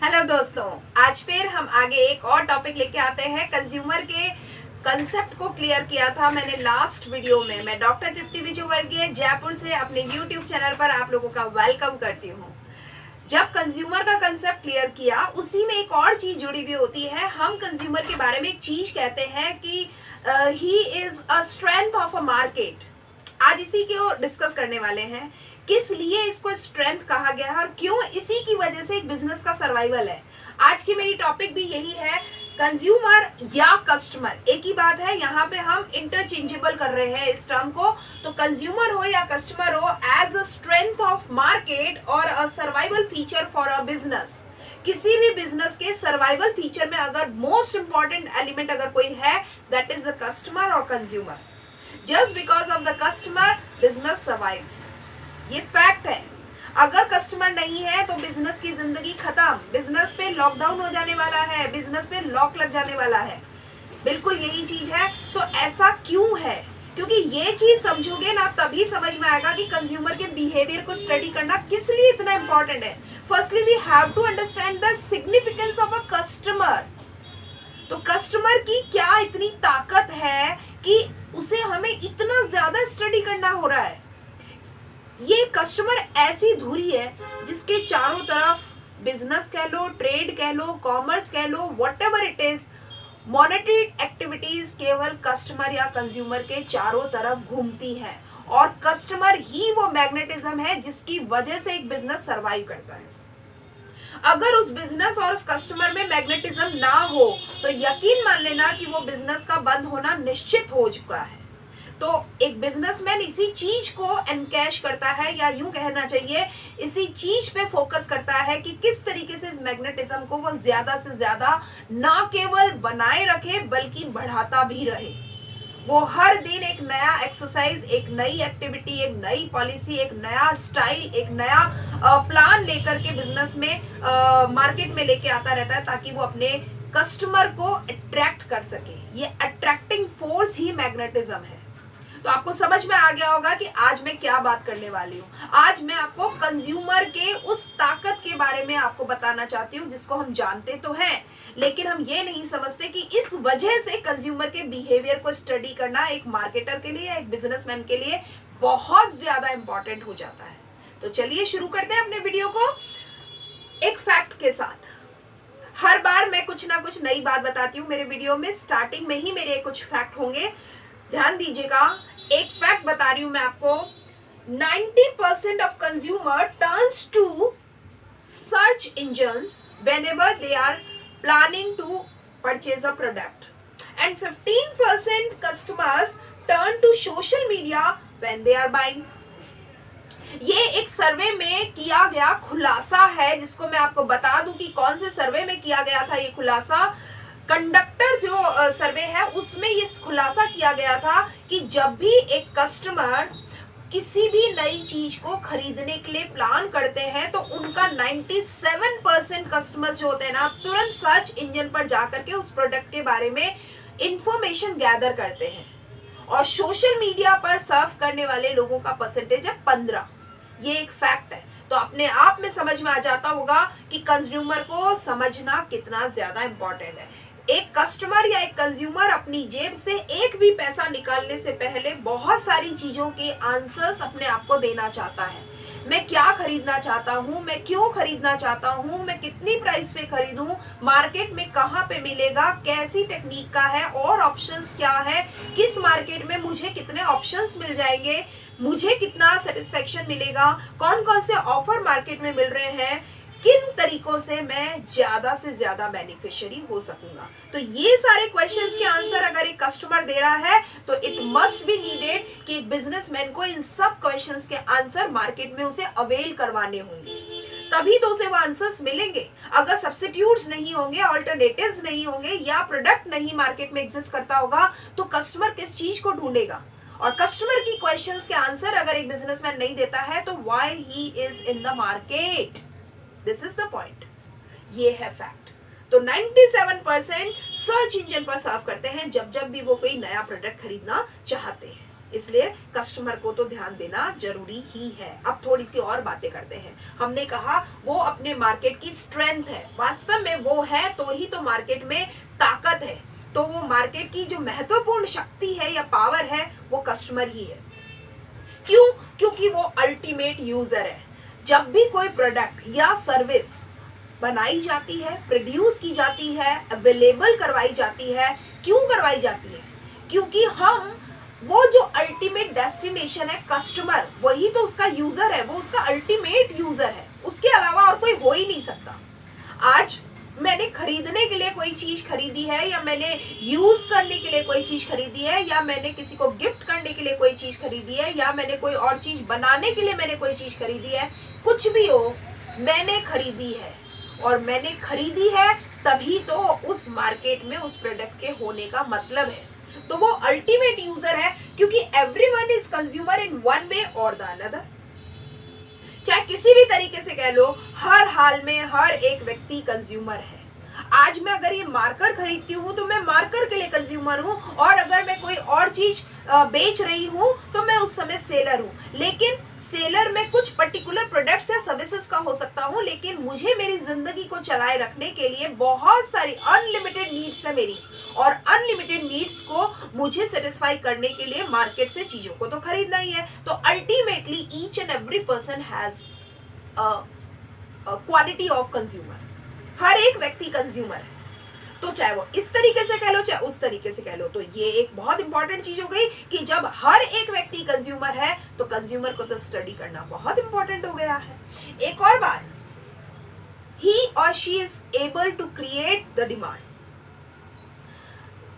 Hello दोस्तों, आज फिर हम आगे एक और टॉपिक लेके आते हैं। कंज्यूमर के कंसेप्ट को क्लियर किया था मैंने लास्ट वीडियो में। मैं डॉक्टर तृप्ति विजयवर्गीय जयपुर से अपने यूट्यूब चैनल पर आप लोगों का वेलकम करती हूँ। जब कंज्यूमर का कंसेप्ट क्लियर किया, उसी में एक और चीज जुड़ी हुई होती है। हम कंज्यूमर के बारे में एक चीज कहते हैं कि he is a strength of a market. आज इसी को डिस्कस करने वाले हैं, किस लिए इसको स्ट्रेंथ कहा गया है और क्यों इसी की वजह से एक बिजनेस का सर्वाइवल है। आज की मेरी टॉपिक भी यही है, कंज्यूमर या कस्टमर एक ही बात है। यहाँ पे हम इंटरचेंजेबल कर रहे हैं इस टर्म को। तो कंज्यूमर हो या कस्टमर हो, as a strength of market और a survival feature for a business. किसी भी बिजनेस के सर्वाइवल फीचर में अगर मोस्ट इंपॉर्टेंट एलिमेंट अगर कोई है, दैट इज द कस्टमर और consumer. Just because of the customer business survives, ये फैक्ट है। अगर कस्टमर नहीं है तो बिजनेस की जिंदगी खत्म। बिजनेस पे लॉकडाउन हो जाने वाला है, बिजनेस पे लॉक लग जाने वाला है। बिल्कुल यही चीज है। तो ऐसा क्यों है? क्योंकि ये चीज समझोगे ना, तभी समझ में आएगा कि कंज्यूमर के बिहेवियर को स्टडी करना किस लिए इतना इंपॉर्टेंट है। Firstly we have to understand the significance of a customer. तो कस्टमर की क्या इतनी ताकत है कि उसे हमें इतना ज्यादा स्टडी करना हो रहा है। ये कस्टमर ऐसी धुरी है जिसके चारों तरफ बिजनेस कह लो, ट्रेड कह लो, कॉमर्स कह लो, whatever it is, monetary activities केवल कस्टमर या कंज्यूमर के चारों तरफ घूमती है। और कस्टमर ही वो मैग्नेटिज्म है जिसकी वजह से एक बिजनेस सरवाइव करता है। अगर उस बिजनेस और उस कस्टमर में मैग्नेटिज्म ना हो तो यकीन मान लेना कि वो बिजनेस का बंद होना निश्चित हो चुका है। तो एक बिजनेसमैन इसी चीज को एनकैश करता है, या यूं कहना चाहिए इसी चीज पे फोकस करता है कि किस तरीके से इस मैग्नेटिज्म को वो ज्यादा से ज्यादा ना केवल बनाए रखे बल्कि बढ़ाता भी रहे। वो हर दिन एक नया एक्सरसाइज, एक नई एक्टिविटी, एक नई पॉलिसी, एक नया स्टाइल, एक नया प्लान लेकर के बिजनेस में मार्केट में लेके आता रहता है, ताकि वो अपने कस्टमर को अट्रैक्ट कर सके। ये अट्रैक्टिंग फोर्स ही मैग्नेटिज्म है। तो आपको समझ में आ गया होगा कि आज मैं क्या बात करने वाली हूँ। आज मैं आपको कंज्यूमर के उस ताकत के बारे में आपको बताना चाहती हूँ जिसको हम जानते तो हैं, लेकिन हम ये नहीं समझते कि इस वजह से कंज्यूमर के बिहेवियर को स्टडी करना एक मार्केटर के लिए, एक बिजनेसमैन के लिए बहुत ज्यादा इंपॉर्टेंट हो जाता है। तो चलिए शुरू करते हैं अपने वीडियो को एक फैक्ट के साथ। हर बार मैं कुछ ना कुछ नई बात बताती हूँ मेरे वीडियो में। स्टार्टिंग में ही मेरे कुछ फैक्ट होंगे, ध्यान दीजिएगा। एक फैक्ट बता रही हूं मैं आपको, 90% of consumer turns to search engines whenever they are planning to purchase a product, and 15% customers turn to social media when they are buying. ये एक सर्वे में किया गया खुलासा है, जिसको मैं आपको बता दूं कि कौन से सर्वे में किया गया था ये खुलासा। कंडक्टर जो सर्वे है उसमें ये खुलासा किया गया था कि जब भी एक कस्टमर किसी भी नई चीज को खरीदने के लिए प्लान करते हैं तो उनका 97% कस्टमर्स जो होते हैं ना, तुरंत सर्च इंजन पर जाकर के उस प्रोडक्ट के बारे में इंफॉर्मेशन गैदर करते हैं। और सोशल मीडिया पर सर्फ करने वाले लोगों का परसेंटेज है 15। ये एक फैक्ट है। तो अपने आप में समझ में आ जाता होगा कि कंज्यूमर को समझना कितना ज्यादा इंपॉर्टेंट है। एक कस्टमर या एक कंज्यूमर अपनी जेब से एक भी पैसा निकालने से पहले बहुत सारी चीजों के आंसर्स अपने आप को देना चाहता है। मैं क्या खरीदना चाहता हूँ, मैं क्यों खरीदना चाहता हूँ, मैं कितनी प्राइस पे खरीदूं, मार्केट में कहाँ पे मिलेगा, कैसी टेक्निक का है और ऑप्शंस क्या है, किस मार्केट में मुझे कितने ऑप्शंस मिल जाएंगे, मुझे कितना सेटिस्फेक्शन मिलेगा, कौन कौन से ऑफर मार्केट में मिल रहे हैं, किन तरीकों से मैं ज्यादा से ज्यादा बेनिफिशियरी हो सकूंगा। तो ये सारे क्वेश्चंस के आंसर अगर एक कस्टमर दे रहा है तो इट मस्ट बी नीडेड कि एक बिजनेसमैन को इन सब क्वेश्चंस के आंसर मार्केट में उसे अवेल करवाने होंगे, तभी तो उसे वो आंसर्स मिलेंगे। अगर सब्स्टिट्यूट्स नहीं होंगे, ऑल्टरनेटिव्स नहीं होंगे, या प्रोडक्ट नहीं मार्केट में एग्जिस्ट करता होगा, तो कस्टमर किस चीज को ढूंढेगा। और कस्टमर की क्वेश्चंस के आंसर अगर एक बिजनेसमैन नहीं देता है तो why he is in the market. This is the point. ये है फैक्ट। तो 97% सर्च इंजन पर सर्व करते हैं जब जब भी वो कोई नया प्रोडक्ट खरीदना चाहते हैं। इसलिए कस्टमर को तो ध्यान देना जरूरी ही है। अब थोड़ी सी और बातें करते हैं। हमने कहा वो अपने मार्केट की स्ट्रेंथ है, वास्तव में वो है तो ही तो मार्केट में ताकत है। तो वो मार्केट की जो महत्वपूर्ण शक्ति है या पावर है वो कस्टमर ही है। क्यों? क्योंकि वो अल्टीमेट यूजर है। जब भी कोई प्रोडक्ट या सर्विस बनाई जाती है, प्रोड्यूस की जाती है, अवेलेबल करवाई जाती है, क्यों करवाई जाती है? क्योंकि हम वो जो अल्टीमेट डेस्टिनेशन है कस्टमर, वही तो उसका यूजर है, वो उसका अल्टीमेट यूजर है, उसके अलावा और कोई हो ही नहीं सकता। आज मैंने खरीदने के लिए कोई चीज खरीदी है, या मैंने यूज करने के लिए कोई चीज खरीदी है, या मैंने किसी को गिफ्ट करने के लिए कोई चीज खरीदी है, या मैंने कोई और चीज बनाने के लिए मैंने कोई चीज खरीदी है, कुछ भी हो मैंने खरीदी है, और मैंने खरीदी है तभी तो उस मार्केट में उस प्रोडक्ट के होने का मतलब है। तो वो अल्टीमेट यूजर है, क्योंकि everyone is consumer in one way और द अनदर। चाहे किसी भी तरीके से कह लो, हर हाल में हर एक व्यक्ति कंज्यूमर है। आज मैं अगर ये मार्कर खरीदती हूँ तो मैं मार्कर के लिए कंज्यूमर हूँ, और अगर मैं कोई और चीज बेच रही हूँ तो मैं उस समय सेलर हूँ। लेकिन सेलर में कुछ पर्टिकुलर प्रोडक्ट्स या सर्विसेज का हो सकता हूँ, लेकिन मुझे मेरी जिंदगी को चलाए रखने के लिए बहुत सारी अनलिमिटेड नीड्स है मेरी, और अनलिमिटेड नीड्स को मुझे सेटिस्फाई करने के लिए मार्केट से चीजों को तो खरीदना ही है। तो ultimately each and every person has quality of consumer. हर एक व्यक्ति कंज्यूमर है, तो चाहे वो इस तरीके से कह लो चाहे उस तरीके से कह लो। तो ये एक बहुत इंपॉर्टेंट चीज हो गई कि जब हर एक व्यक्ति कंज्यूमर है तो कंज्यूमर को तो स्टडी करना बहुत इंपॉर्टेंट हो गया है। एक और बात, ही और she is able to create the demand.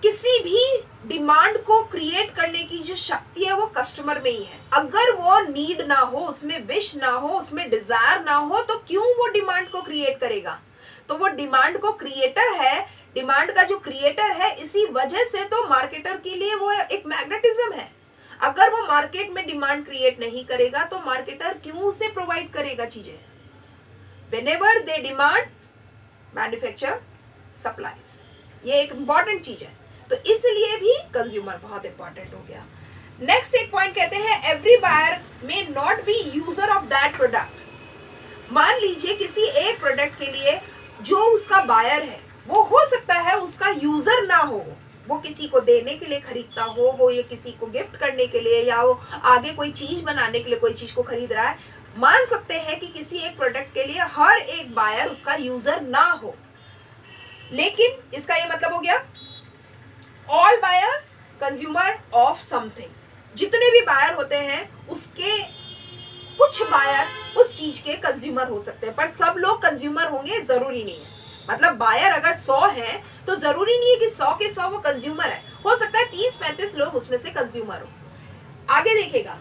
किसी भी डिमांड को क्रिएट करने की जो शक्ति है वो कस्टमर में ही है। अगर वो नीड ना हो, उसमें विश ना हो, उसमें डिजायर ना हो, तो क्यों वो डिमांड को क्रिएट करेगा? तो वो डिमांड को क्रिएटर है, डिमांड का जो क्रिएटर है, इसी वजह से तो मार्केटर के लिए वो एक मैग्नेटिज्म है। अगर वो मार्केट में डिमांड क्रिएट नहीं करेगा तो मार्केटर क्यों उसे प्रोवाइड करेगा चीजें? Whenever they demand, manufacture supplies. ये एक इंपॉर्टेंट चीज है। तो इसलिए भी कंज्यूमर बहुत इंपॉर्टेंट हो गया। नेक्स्ट एक पॉइंट कहते हैं, every buyer may not be user of that product. मान लीजिए किसी एक प्रोडक्ट के लिए जो उसका बायर है वो हो सकता है उसका यूजर ना हो, वो किसी को देने के लिए खरीदता हो, वो ये किसी को गिफ्ट करने के लिए, या वो आगे कोई चीज बनाने के लिए कोई चीज को खरीद रहा है। मान सकते हैं कि किसी एक प्रोडक्ट के लिए हर एक बायर उसका यूजर ना हो, लेकिन इसका ये मतलब हो गया all buyers consumer of something. जितने भी बायर होते हैं उसके कुछ बायर उस चीज के कंज्यूमर हो सकते हैं, पर सब लोग कंज्यूमर होंगे जरूरी नहीं है। मतलब बायर अगर 100 है तो जरूरी नहीं है कि 100 के 100 वो कंज्यूमर है, हो सकता है 30-35 लोग उसमें से कंज्यूमर हो। आगे देखेगा,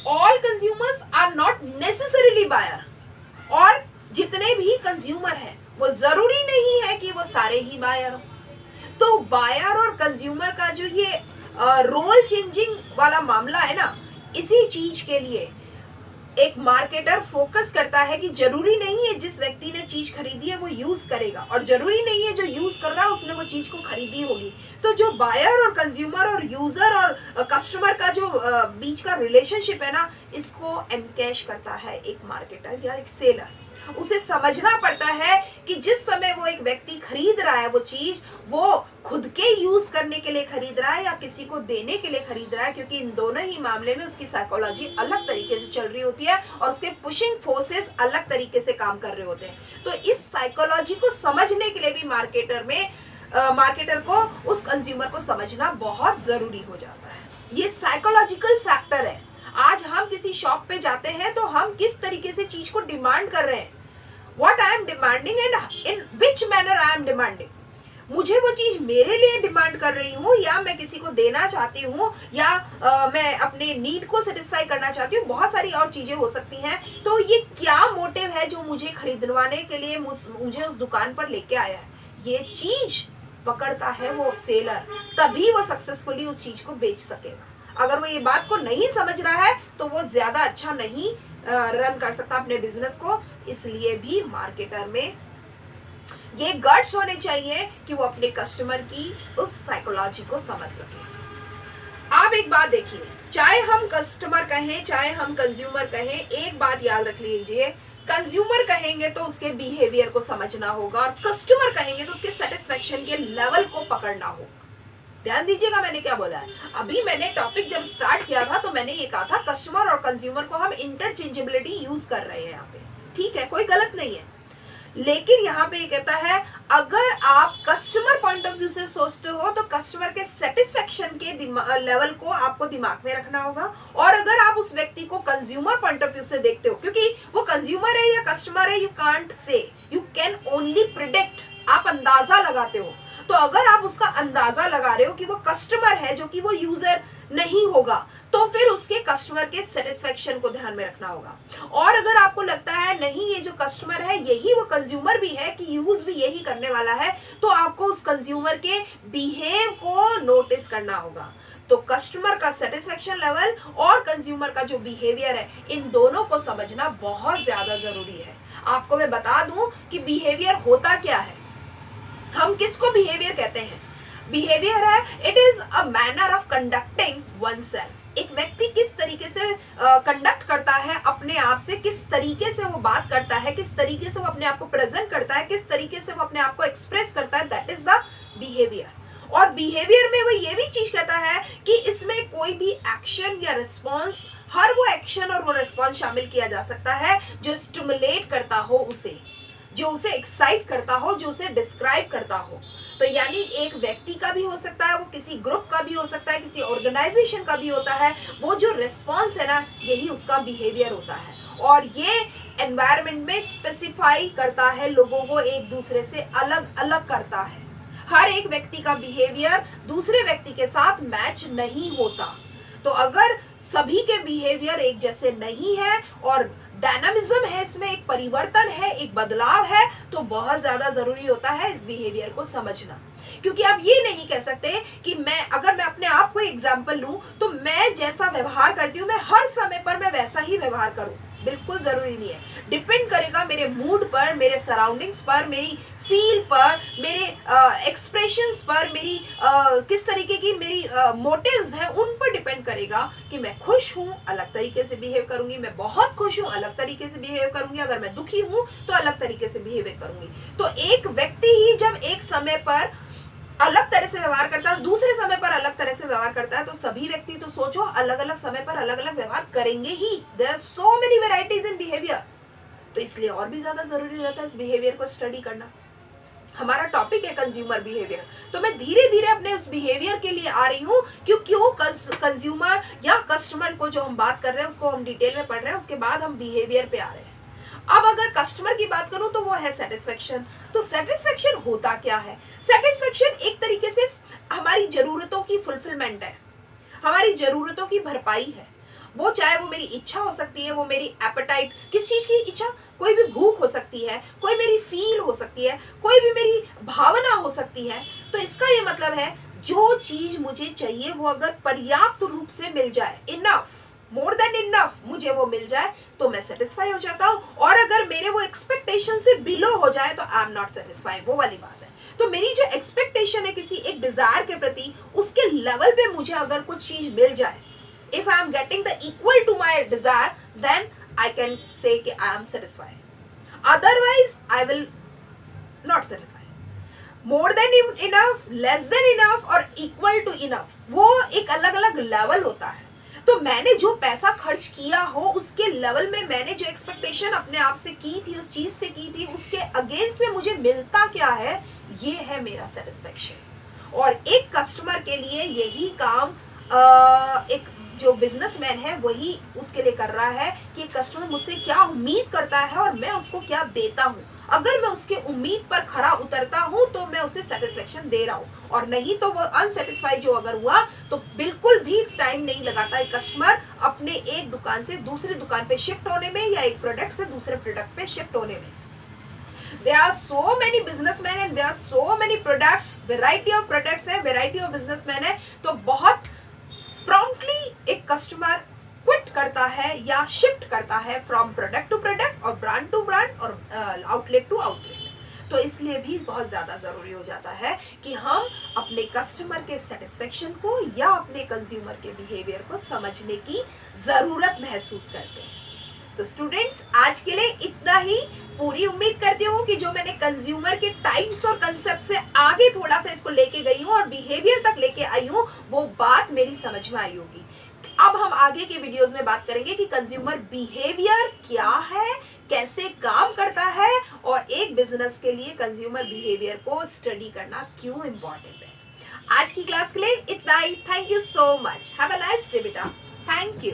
all consumers are not necessarily buyer, और जितने भी कंज्यूमर हैं वो जरूरी नहीं है कि वो सारे ही बायर हो। तो बायर और कंज्यूमर का जो ये रोल चेंजिंग वाला मामला है ना, इसी चीज के लिए एक मार्केटर फोकस करता है कि जरूरी नहीं है जिस व्यक्ति ने चीज खरीदी है वो यूज करेगा, और जरूरी नहीं है जो यूज कर रहा है उसने वो चीज को खरीदी होगी। तो जो बायर और कंज्यूमर और यूजर और कस्टमर का जो बीच का रिलेशनशिप है ना, इसको एनकैश करता है एक मार्केटर या एक सेलर। उसे समझना पड़ता है कि जिस समय वो एक व्यक्ति खरीद रहा है वो चीज, वो खुद के यूज करने के लिए खरीद रहा है या किसी को देने के लिए खरीद रहा है, क्योंकि इन दोनों ही मामले में उसकी साइकोलॉजी अलग तरीके से चल रही होती है और उसके पुशिंग फोर्सेस अलग तरीके से काम कर रहे होते हैं। तो इस साइकोलॉजी को समझने के लिए भी मार्केटर को उस कंज्यूमर को समझना बहुत जरूरी हो जाता है। ये साइकोलॉजिकल फैक्टर है। आज हम किसी शॉप पे जाते हैं तो हम किस तरीके से चीज को डिमांड कर रहे हैं, what I am demanding and in which manner I am demanding. मुझे वो चीज मेरे लिए डिमांड कर रही हूँ, या मैं किसी को देना चाहती हूँ, या मैं अपने नीड को सेटिस्फाई करना चाहती हूँ, बहुत सारी और चीजें हो सकती हैं। तो ये क्या मोटिव है जो मुझे खरीदवाने के लिए मुझे उस दुकान पर लेके आया है, ये चीज पकड़ता है वो सेलर, तभी वो सक्सेसफुली उस चीज को बेच सकेगा। अगर वो ये बात को नहीं समझ रहा है तो वो ज्यादा अच्छा नहीं रन कर सकता अपने बिजनेस को। इसलिए भी मार्केटर में ये गट्स होने चाहिए कि वो अपने कस्टमर की उस साइकोलॉजी को समझ सके। आप एक बात देखिए, चाहे हम कस्टमर कहें चाहे हम कंज्यूमर कहें, एक बात याद रख लीजिए, कंज्यूमर कहेंगे तो उसके बिहेवियर को समझना होगा और कस्टमर कहेंगे तो उसके सेटिस्फेक्शन के लेवल को पकड़ना होगा। ध्यान दीजिएगा मैंने क्या बोला है। अभी मैंने टॉपिक जब स्टार्ट किया था तो मैंने ये कहा था कस्टमर और कंज्यूमर को हम इंटरचेंजेबिलिटी यूज कर रहे हैं यहाँ पे, ठीक है, कोई गलत नहीं है। लेकिन यहाँ पे ये कहता है अगर आप कस्टमर पॉइंट ऑफ व्यू से सोचते हो तो कस्टमर के सेटिस्फेक्शन के लेवल को आपको दिमाग में रखना होगा, और अगर आप उस व्यक्ति को कंज्यूमर पॉइंट ऑफ व्यू से देखते हो, क्योंकि वो कंज्यूमर है या कस्टमर है, you can't say, you can only predict, आप अंदाजा लगाते हो। तो अगर आप उसका अंदाजा लगा रहे हो कि वो कस्टमर है जो कि वो यूजर नहीं होगा, तो फिर उसके कस्टमर के सेटिस्फेक्शन को ध्यान में रखना होगा। और अगर आपको लगता है नहीं ये जो कस्टमर है यही वो कंज्यूमर भी है कि यूज भी यही करने वाला है, तो आपको उस कंज्यूमर के बिहेव को नोटिस करना होगा। तो कस्टमर का सेटिस्फेक्शन लेवल और कंज्यूमर का जो बिहेवियर है, इन दोनों को समझना बहुत ज्यादा जरूरी है। आपको मैं बता दूं कि बिहेवियर होता क्या है, हम किसको बिहेवियर कहते हैं। बिहेवियर है, it is a manner of conducting one self. एक व्यक्ति किस तरीके से कंडक्ट करता है अपने आप से, किस तरीके से वो बात करता है, किस तरीके से वो अपने आप को प्रेजेंट करता है, किस तरीके से वो अपने आप को एक्सप्रेस करता है, दैट इज द बिहेवियर। और बिहेवियर में वो ये भी चीज कहता है कि इसमें कोई भी एक्शन या रिस्पॉन्स, हर वो एक्शन और वो रिस्पॉन्स शामिल किया जा सकता है जो स्टिमुलेट करता हो उसे, जो उसे एक्साइट करता हो, जो उसे डिस्क्राइब करता हो। तो यानी एक व्यक्ति का भी हो सकता है, वो किसी ग्रुप का भी हो सकता है, किसी ऑर्गेनाइजेशन का भी होता है, वो जो रिस्पॉन्स है ना, यही उसका बिहेवियर होता है। और ये एनवायरनमेंट में स्पेसिफाई करता है, लोगों को एक दूसरे से अलग अलग करता है। हर एक व्यक्ति का बिहेवियर दूसरे व्यक्ति के साथ मैच नहीं होता। तो अगर सभी के बिहेवियर एक जैसे नहीं है और डायनामिज्म है, इसमें एक परिवर्तन है, एक बदलाव है, तो बहुत ज्यादा जरूरी होता है इस बिहेवियर को समझना। क्योंकि आप ये नहीं कह सकते कि अगर मैं अपने आप को एग्जाम्पल लूं तो मैं जैसा व्यवहार करती हूं मैं हर समय पर मैं वैसा ही व्यवहार करूं, बिल्कुल जरूरी नहीं है। डिपेंड करेगा मेरे मूड पर, मेरे सराउंडिंग्स पर, मेरी फील पर, मेरे एक्सप्रेशंस पर, मेरी किस तरीके की मेरी मोटिव्स हैं, उन पर डिपेंड करेगा कि मैं खुश हूँ अलग तरीके से बिहेव करूंगी, मैं बहुत खुश हूँ अलग तरीके से बिहेव करूंगी, अगर मैं दुखी हूँ तो अलग तरीके से बिहेव करूंगी। तो एक व्यक्ति ही जब एक समय पर अलग तरह से व्यवहार करता है और दूसरे समय पर अलग तरह से व्यवहार करता है, तो सभी व्यक्ति तो सोचो अलग अलग समय पर अलग अलग व्यवहार करेंगे ही। There are so many varieties in behaviour. तो इसलिए और भी ज्यादा जरूरी रहता है इस बिहेवियर को स्टडी करना। हमारा टॉपिक है कंज्यूमर बिहेवियर, तो मैं धीरे धीरे अपने उस बिहेवियर के लिए आ रही हूँ क्यों कंज्यूमर या कस्टमर को जो हम बात कर रहे हैं उसको हम डिटेल में पढ़ रहे हैं, उसके बाद हम बिहेवियर पे आ रहे हैं। अब अगर कस्टमर की बात करूं तो वो है सेटिस्फेक्शन। तो सेटिस्फेक्शन होता क्या है? सेटिस्फेक्शन एक तरीके से हमारी जरूरतों की फुलफिलमेंट है, हमारी जरूरतों की भरपाई है। वो चाहे वो मेरी इच्छा हो सकती है, वो मेरी एपेटाइट, किस चीज की इच्छा, कोई भी भूख हो सकती है, कोई मेरी फील हो सकती है, कोई भी मेरी भावना हो सकती है। तो इसका ये मतलब है जो चीज मुझे चाहिए वो अगर पर्याप्त रूप से मिल जाए, इनफ, मोर देन इनफ मुझे वो मिल जाए तो मैं सेटिस्फाई हो जाता हूँ। और अगर मेरे वो एक्सपेक्टेशन से बिलो हो जाए तो आई एम नॉट सेटिस्फाइड, वो वाली बात है। तो मेरी जो एक्सपेक्टेशन है किसी एक डिजायर के प्रति, उसके लेवल पे मुझे अगर कुछ चीज मिल जाए, if I am getting the equal to my desire, then I can say कि I am satisfied. Otherwise, I will not satisfy. More than enough, less than enough और equal to enough, वो एक अलग अलग लेवल होता है। तो मैंने जो पैसा खर्च किया हो उसके लेवल में मैंने जो एक्सपेक्टेशन अपने आप से की थी, उस चीज से की थी, उसके अगेंस्ट में मुझे मिलता क्या है, ये है मेरा सेटिस्फेक्शन। और एक कस्टमर के लिए यही काम एक जो बिजनेसमैन है वही उसके लिए कर रहा है कि कस्टमर मुझसे क्या उम्मीद करता है और मैं उसको क्या देता हूँ। अगर मैं उसके उम्मीद पर खरा उतरता हूँ तो मैं उसे सेटिस्फेक्शन दे रहा हूँ, और नहीं तो वो अनसेटिस्फाइड जो अगर हुआ तो बिल्कुल भी टाइम नहीं लगाता है कस्टमर अपने एक दुकान से दूसरी दुकान पे शिफ्ट होने में या एक प्रोडक्ट से दूसरे प्रोडक्ट पे शिफ्ट होने में। There are so many businessmen and there are so many products, variety of products है, variety of businessmen है, तो बहुत प्रॉम्प्टली एक कस्टमर क्विट करता है या शिफ्ट करता है फ्रॉम प्रोडक्ट टू प्रोडक्ट और ब्रांड टू ब्रांड और आउटलेट टू आउटलेट। तो इसलिए भी बहुत ज़्यादा ज़रूरी हो जाता है कि हम अपने कस्टमर के सेटिस्फेक्शन को या अपने कंज्यूमर के बिहेवियर को समझने की ज़रूरत महसूस करते हैं। तो स्टूडेंट्स, आज के लिए इतना ही। पूरी उम्मीद करती हूँ कि जो मैंने कंज्यूमर के टाइप्स और कंसेप्ट से आगे थोड़ा सा इसको लेके गई हूँ और बिहेवियर तक लेके आई हूँ, वो बात मेरी समझ में आई होगी। अब हम आगे के वीडियोस में बात करेंगे कि कंज्यूमर बिहेवियर क्या है, कैसे काम करता है और एक बिजनेस के लिए कंज्यूमर बिहेवियर को स्टडी करना क्यों इंपॉर्टेंट है। आज की क्लास के लिए इतना ही। Thank you so much. Have a nice day बेटा। Thank you.